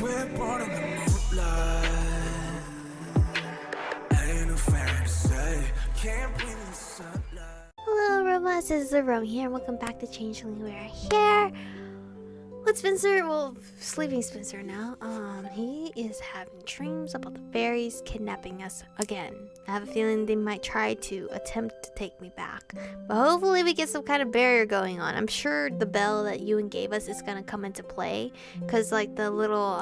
We're born in the moonlight. Ain't no fair to say. Can't breathe in the sunlight. Hello, robots. This is Aromie here, and welcome back to Changeling. We are here with Spencer. Well, sleeping Spencer now. He is having dreams about the fairies kidnapping us again. I have a feeling they might try to attempt to take me back, but hopefully we get some kind of barrier going on. I'm sure the bell that Ewan gave us is gonna come into play, cause like the little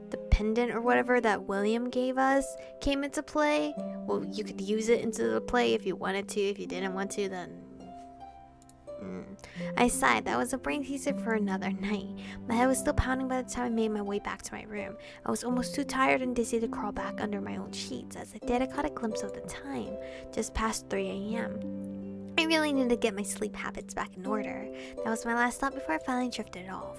the pendant or whatever that William gave us came into play. Well, you could use it into the play if you wanted to. If you didn't want to, then I sighed. That was a brain teaser for another night. My head was still pounding by the time I made my way back to my room. I was almost too tired and dizzy to crawl back under my old sheets. As I did, I caught a glimpse of the time, just past 3 a.m. I really needed to get my sleep habits back in order. That was my last thought before I finally drifted off.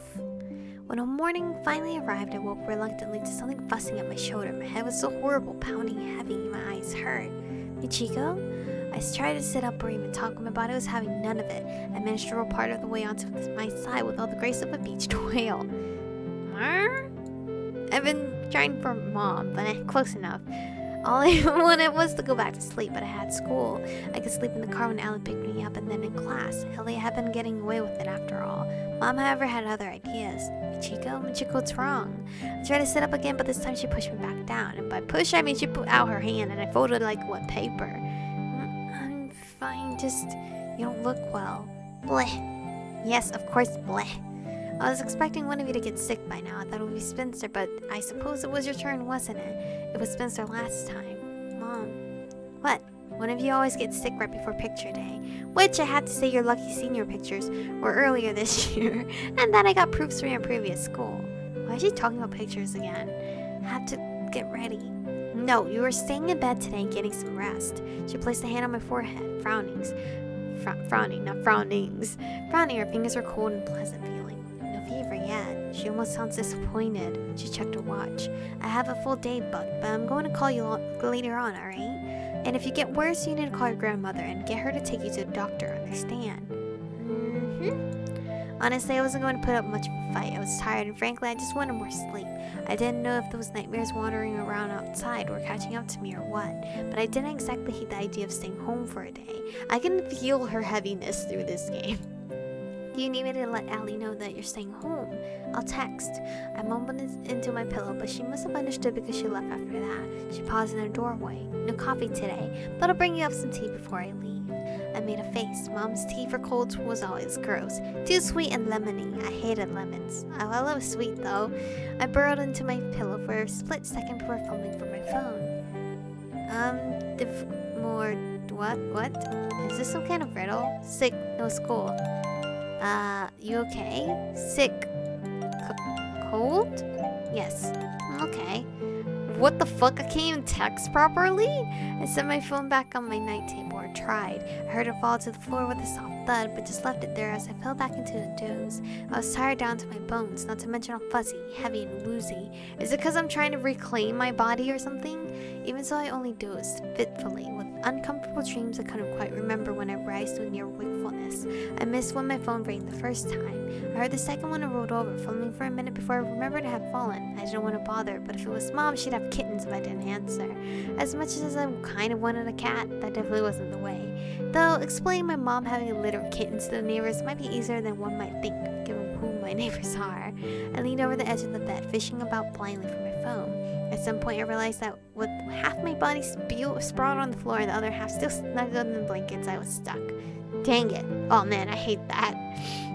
When morning finally arrived, I woke reluctantly to something fussing at my shoulder. My head was so horrible, pounding heavy, my eyes hurt. Michiko? I tried to sit up or even talk, but my body was having none of it. I managed to roll part of the way onto my side with all the grace of a beached whale. I've been trying for Mom, but close enough. All I wanted was to go back to sleep, but I had school. I could sleep in the car when Ellie picked me up, and then in class. Ellie had been getting away with it after all. Mom, however, had other ideas. Michiko, what's wrong? I tried to sit up again, but this time she pushed me back down. And by push, I mean she put out her hand, and I folded like what, paper? I'm fine, just you don't look well. Bleh. Yes, of course, bleh. I was expecting one of you to get sick by now. I thought it would be Spencer, but I suppose it was your turn, wasn't it? It was Spencer last time. Mom. What? One of you always gets sick right before picture day. Which I had to say your lucky senior pictures were earlier this year. And then I got proofs from your previous school. Why is she talking about pictures again? I have to get ready. No, you were staying in bed today and getting some rest. She placed a hand on my forehead, frowning, her fingers were cold and pleasant feeling. No fever yet. She almost sounds disappointed. She checked her watch. I have a full day booked, but I'm going to call you later on, alright? And if you get worse, you need to call your grandmother and get her to take you to the doctor, understand? Honestly, I wasn't going to put up much of a fight. I was tired, and frankly, I just wanted more sleep. I didn't know if those nightmares wandering around outside were catching up to me or what, but I didn't exactly hate the idea of staying home for a day. I can feel her heaviness through this game. Do you need me to let Allie know that you're staying home? I'll text. I mumbled into my pillow, but she must have understood because she left after that. She paused in the doorway. No coffee today, but I'll bring you up some tea before I leave. I made a face. Mom's tea for colds was always gross. Too sweet and lemony. I hated lemons. I love sweet though. I burrowed into my pillow for a split second before fumbling for my phone. What? Is this some kind of riddle? Sick, no school. You okay? Sick. Cold? Yes. Okay. What the fuck? I can't even text properly? I set my phone back on my night table, or tried. I heard it fall to the floor with a soft thud, but just left it there as I fell back into a doze. I was tired down to my bones, not to mention all fuzzy, heavy, and woozy. Is it because I'm trying to reclaim my body or something? Even so, I only dozed, fitfully, with uncomfortable dreams I couldn't quite remember when I rise to near wakefulness. I missed when my phone rang the first time. I heard the second one and rolled over, fumbling for a minute before I remembered it had fallen. I didn't want to bother, but if it was Mom, she'd have kittens if I didn't answer. As much as I kind of wanted a cat, that definitely wasn't the way. Though, explaining my mom having a litter of kittens to the neighbors might be easier than one might think, given who my neighbors are. I leaned over the edge of the bed, fishing about blindly for my phone. At some point, I realized that with half my body sprawled on the floor and the other half still snuggled in the blankets, I was stuck. Dang it. Oh man, I hate that.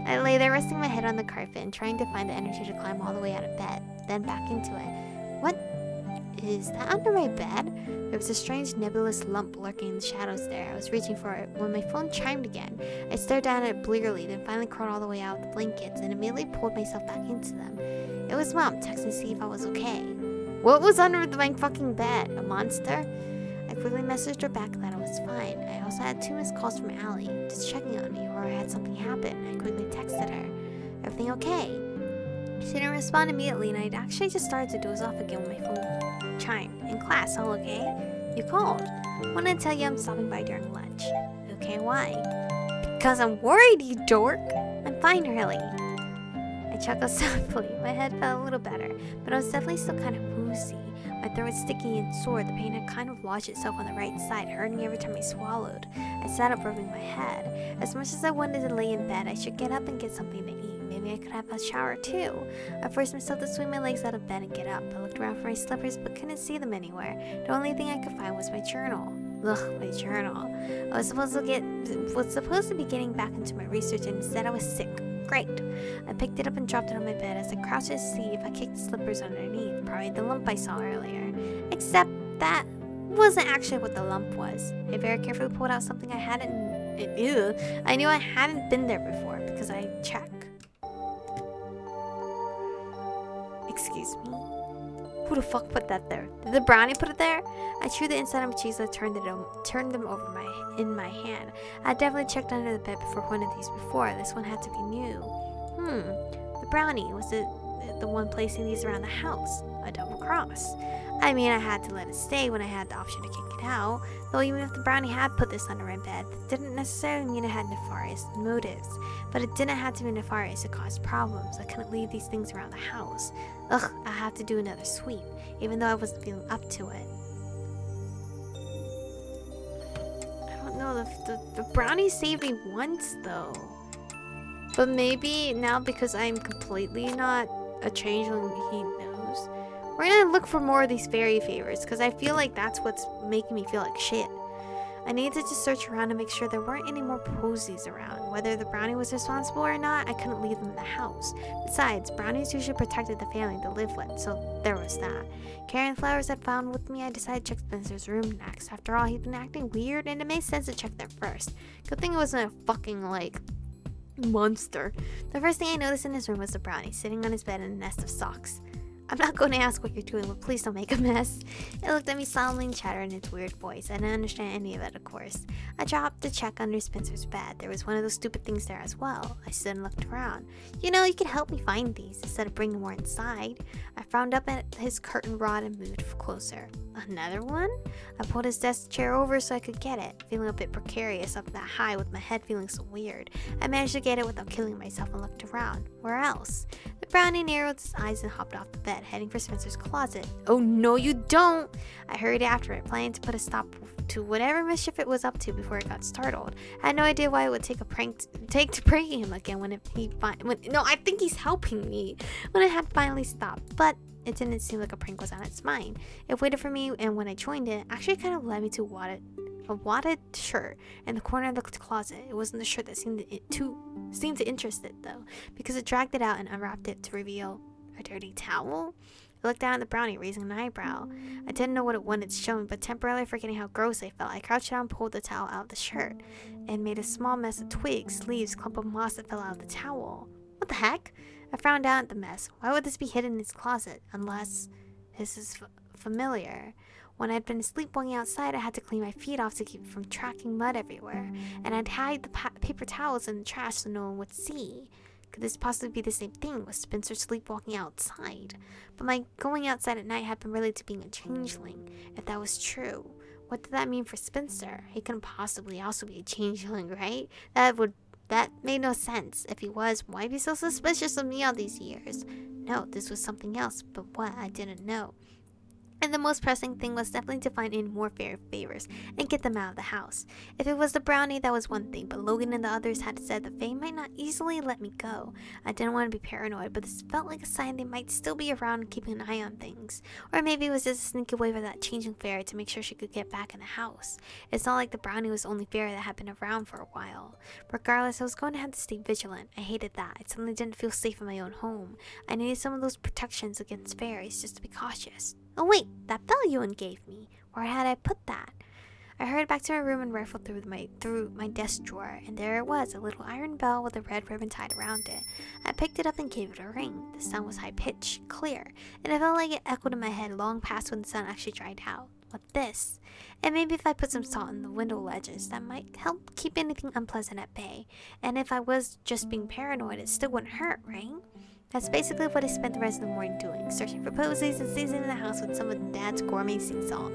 I lay there resting my head on the carpet and trying to find the energy to climb all the way out of bed, then back into it. What is that under my bed? There was a strange nebulous lump lurking in the shadows there. I was reaching for it when my phone chimed again. I stared down at it blearily, then finally crawled all the way out of the blankets and immediately pulled myself back into them. It was Mom texting to see if I was okay. What was under my fucking bed? A monster? I quickly messaged her back that I was fine. I also had 2 missed calls from Allie, just checking on me, or had something happen. I quickly texted her. Everything okay? She didn't respond immediately, and I'd actually just started to doze off again when my phone chimed. In class, all okay? You called. Wanted to tell you I'm stopping by during lunch. Okay, why? Because I'm worried, you dork. I'm fine, really. I chuckled softly. My head felt a little better, but I was definitely still kind of woozy. My throat was sticky and sore. The pain had kind of lodged itself on the right side, hurting every time I swallowed. I sat up, rubbing my head. As much as I wanted to lay in bed, I should get up and get something to eat. Maybe I could have a shower too. I forced myself to swing my legs out of bed and get up. I looked around for my slippers but couldn't see them anywhere. The only thing I could find was my journal. Ugh, my journal. I was supposed to be getting back into my research, and instead I was sick. Great. I picked it up and dropped it on my bed as I crouched to see if I kicked the slippers underneath. Probably the lump I saw earlier. Except that wasn't actually what the lump was. I very carefully pulled out something I knew I hadn't been there before because I checked. Excuse me? Who the fuck put that there? Did the brownie put it there? I chewed the inside of my cheese and turned them over in my hand. I definitely checked under the bed before one of these before. This one had to be new. The brownie. Was it the one placing these around the house? A double cross. I mean, I had to let it stay when I had the option to kick it out. Though even if the brownie had put this under my bed, that didn't necessarily mean it had nefarious motives. But it didn't have to be nefarious to cause problems. I couldn't leave these things around the house. Ugh, I have to do another sweep, even though I wasn't feeling up to it. I don't know, the brownie saved me once though. But maybe now because I'm completely not a changeling, he knows. We're gonna look for more of these fairy favors because I feel like that's what's making me feel like shit. I needed to just search around to make sure there weren't any more posies around. Whether the brownie was responsible or not, I couldn't leave them in the house. Besides, brownies usually protected the family they live with, so there was that. Carrying flowers I'd found with me, I decided to check Spencer's room next. After all, he'd been acting weird, and it made sense to check there first. Good thing it wasn't a fucking, monster. The first thing I noticed in his room was the brownie, sitting on his bed in a nest of socks. I'm not going to ask what you're doing, but please don't make a mess. It looked at me solemnly and chattered in its weird voice. I didn't understand any of it, of course. I dropped the check under Spencer's bed. There was one of those stupid things there as well. I stood and looked around. You know, you could help me find these instead of bringing more inside. I frowned up at his curtain rod and moved closer. Another one? I pulled his desk chair over so I could get it, feeling a bit precarious up that high with my head feeling so weird. I managed to get it without killing myself and looked around. Where else? The brownie narrowed his eyes and hopped off the bed, heading for Spencer's closet. Oh no, you don't! I hurried after it, planning to put a stop to whatever mischief it was up to before it got startled. I had no idea why it would take to pranking him again I think he's helping me when it had finally stopped, but it didn't seem like a prank was on its mind. It waited for me, and when I joined it, actually kind of led me to a wadded shirt in the corner of the closet. It wasn't the shirt that seemed to interest it though, because it dragged it out and unwrapped it to reveal a dirty towel. I looked down at the brownie, raising an eyebrow. I didn't know what it wanted to show me, but temporarily forgetting how gross I felt, I crouched down and pulled the towel out of the shirt and made a small mess of twigs, leaves, clump of moss that fell out of the towel. What the heck? I frowned down at the mess. Why would this be hidden in his closet? Unless this is familiar. When I'd been sleepwalking outside, I had to clean my feet off to keep from tracking mud everywhere. And I'd hide the paper towels in the trash so no one would see. Could this possibly be the same thing? Was Spencer sleepwalking outside? But my going outside at night had been related to being a changeling. If that was true, what did that mean for Spencer? He couldn't possibly also be a changeling, right? That made no sense. If he was, why be so suspicious of me all these years? No, this was something else, but what? I didn't know. And the most pressing thing was definitely to find any more fairy favors and get them out of the house. If it was the brownie, that was one thing, but Logan and the others had said the fae might not easily let me go. I didn't want to be paranoid, but this felt like a sign they might still be around and keeping an eye on things. Or maybe it was just a sneaky way for that changing fairy to make sure she could get back in the house. It's not like the brownie was the only fairy that had been around for a while. Regardless, I was going to have to stay vigilant. I hated that. I suddenly didn't feel safe in my own home. I needed some of those protections against fairies just to be cautious. Oh wait, that bell Ewan gave me. Where had I put that? I hurried back to my room and rifled through my desk drawer, and there it was, a little iron bell with a red ribbon tied around it. I picked it up and gave it a ring. The sound was high-pitched, clear, and it felt like it echoed in my head long past when the sun actually dried out. What's this? And maybe if I put some salt in the window ledges, that might help keep anything unpleasant at bay. And if I was just being paranoid, it still wouldn't hurt, right? That's basically what I spent the rest of the morning doing, searching for posies and seasoning the house with some of Dad's gourmet sea salt.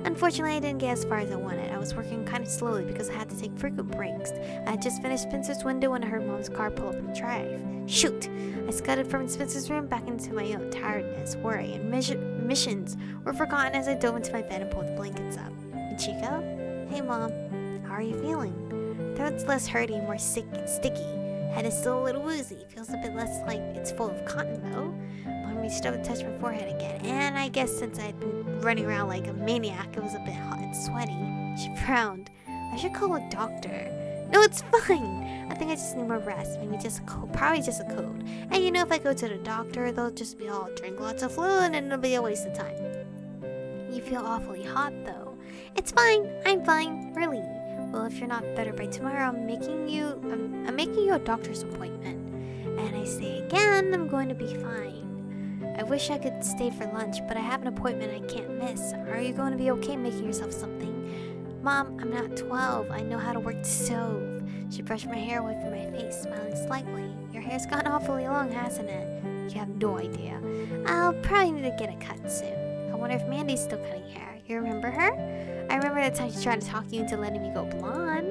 Unfortunately, I didn't get as far as I wanted. I was working kind of slowly because I had to take frequent breaks. I had just finished Spencer's window when I heard Mom's car pull up in the drive. Shoot! I scudded from Spencer's room back into my own tiredness, worry, and missions were forgotten as I dove into my bed and pulled the blankets up. And Chico? Hey, Mom. How are you feeling? Throat's less hurty, more sticky. Head is still a little woozy. Feels a bit less like it's full of cotton, though. Mom reached over to touch my forehead again, and I guess since I'd been running around like a maniac, it was a bit hot and sweaty. She frowned. I should call a doctor. No, it's fine. I think I just need more rest. Maybe just a cold. Probably just a cold. And you know, if I go to the doctor, they'll just be all drink lots of fluid, and it'll be a waste of time. You feel awfully hot, though. It's fine. I'm fine. Really. Well, if you're not better by tomorrow, I'm making you a doctor's appointment. And I say again, I'm going to be fine. I wish I could stay for lunch, but I have an appointment I can't miss. Are you going to be okay making yourself something? Mom, I'm not 12. I know how to work the stove. She brushed my hair away from my face, smiling slightly. Your hair's gone awfully long, hasn't it? You have no idea. I'll probably need to get a cut soon. I wonder if Mandy's still cutting hair. You remember her? I remember the time she tried to talk you into letting me go blonde.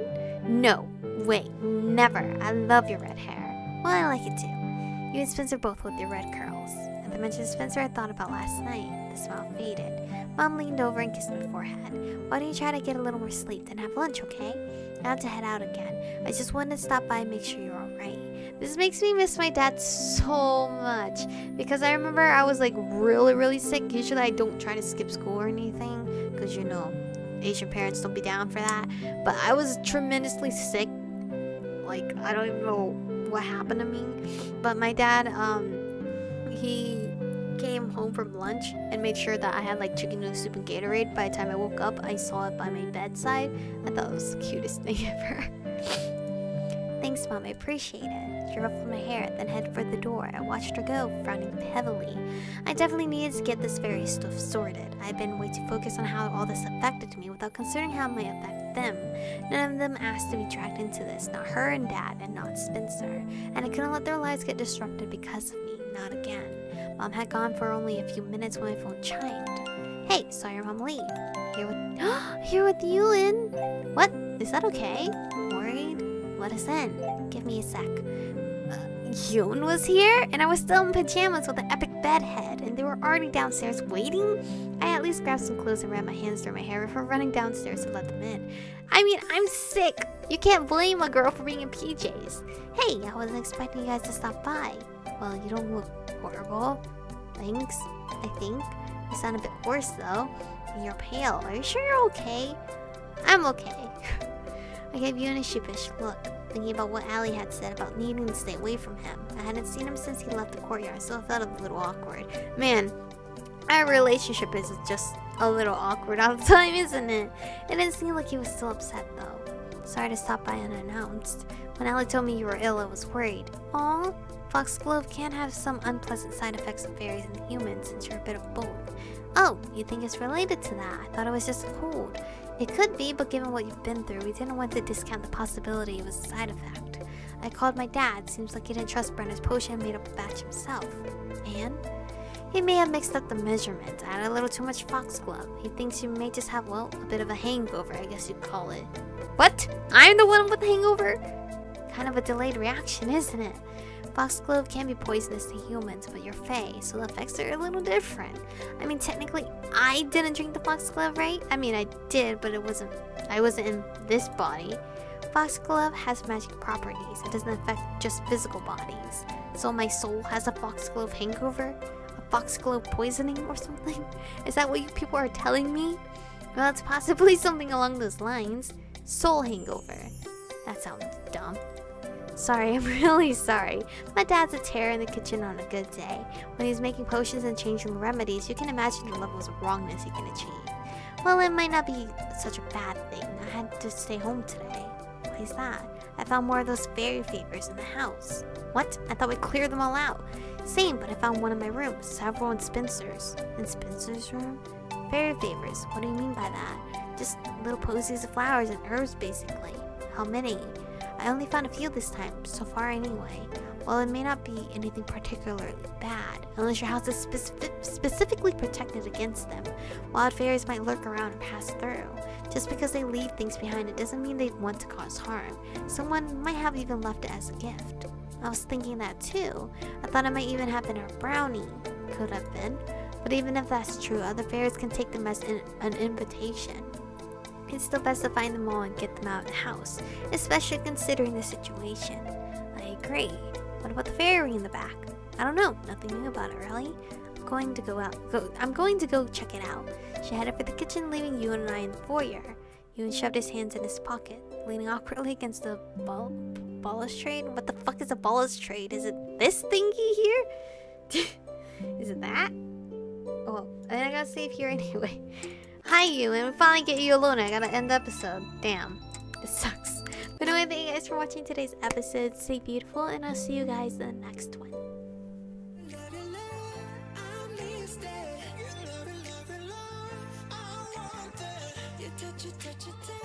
No, wait, never. I love your red hair. Well, I like it too. You and Spencer both with your red curls. At the mention of Spencer, I thought about last night. The smile faded. Mom leaned over and kissed my forehead. Why don't you try to get a little more sleep, then have lunch, okay? I have to head out again. I just wanted to stop by and make sure you're alright. This makes me miss my dad so much. Because I remember I was like really sick. Usually I don't try to skip school or anything. Because you know, Asian parents don't be down for that. But I was tremendously sick. Like, I don't even know what happened to me. But my dad, he came home from lunch and made sure that I had like chicken noodle soup and Gatorade. By the time I woke up, I saw it by my bedside. I thought it was the cutest thing ever. Thanks, Mom. I appreciate it. She ruffled my hair, then headed for the door. I watched her go, frowning heavily. I definitely needed to get this fairy stuff sorted. I had been way too focused on how all this affected me without considering how it might affect them. None of them asked to be dragged into this. Not her and Dad, and not Spencer. And I couldn't let their lives get disrupted because of me. Not again. Mom had gone for only a few minutes when my phone chimed. Hey, saw your mom leave. Here with Ewan. What? Is that okay? Worried? Let us in. Give me a sec. Ewan was here, and I was still in pajamas with an epic bed head, and they were already downstairs waiting. I at least grabbed some clothes and ran my hands through my hair before running downstairs to let them in. I mean, I'm sick. You can't blame a girl for being in PJs. Hey, I wasn't expecting you guys to stop by. Well, you don't look horrible. Thanks, I think. You sound a bit worse, though. And you're pale. Are you sure you're okay? I'm okay. I gave Ewan a sheepish look, thinking about what Allie had said about needing to stay away from him. I hadn't seen him since he left the courtyard, so I felt a little awkward. Man, our relationship is just a little awkward all the time, isn't it? It didn't seem like he was still upset, though. Sorry to stop by unannounced. When Allie told me you were ill, I was worried. Aw, foxglove can have some unpleasant side effects in fairies and humans, since you're a bit of both. Oh, you think it's related to that? I thought it was just a cold. It could be, but given what you've been through, we didn't want to discount the possibility it was a side effect. I called my dad. Seems like he didn't trust Brenner's potion and made up a batch himself. And he may have mixed up the measurement, added a little too much foxglove. He thinks you may just have, well, a bit of a hangover, I guess you'd call it. What? I'm the one with the hangover? Kind of a delayed reaction, isn't it? Foxglove can be poisonous to humans, but you're fae, so the effects are a little different. I mean, technically, I didn't drink the foxglove, right? I mean, I did, but I wasn't in this body. Foxglove has magic properties. It doesn't affect just physical bodies. So my soul has a foxglove hangover? A foxglove poisoning or something? Is that what you people are telling me? Well, it's possibly something along those lines. Soul hangover. That sounds dumb. Sorry, I'm really sorry. My dad's a terror in the kitchen on a good day. When he's making potions and changing remedies, you can imagine the levels of wrongness he can achieve. Well, it might not be such a bad thing. I had to stay home today. Why is that? I found more of those fairy favors in the house. What? I thought we cleared them all out. Same, but I found one in my room, several in Spencer's. In Spencer's room? Fairy favors, what do you mean by that? Just little posies of flowers and herbs, basically. How many? I only found a few this time, so far anyway. Well, it may not be anything particularly bad, unless your house is specifically protected against them. Wild fairies might lurk around and pass through. Just because they leave things behind, it doesn't mean they want to cause harm. Someone might have even left it as a gift. I was thinking that too. I thought it might even have been a brownie. Could have been. But even if that's true, other fairies can take them as an invitation. It's still best to find them all and get them out of the house, especially considering the situation. I agree. What about the fairy in the back? I don't know. Nothing new about it, really. I'm going to go check it out. She headed for the kitchen, leaving Ewan and I in the foyer. Ewan shoved his hands in his pocket, leaning awkwardly against the balustrade. What the fuck is a balustrade? Is it this thingy here? Is it that? Oh, and I gotta save here anyway. Hi, Ewan. We finally get you alone. I gotta end the episode. Damn. This sucks. But anyway, thank you guys for watching today's episode. Stay beautiful, and I'll see you guys in the next one. Touch it,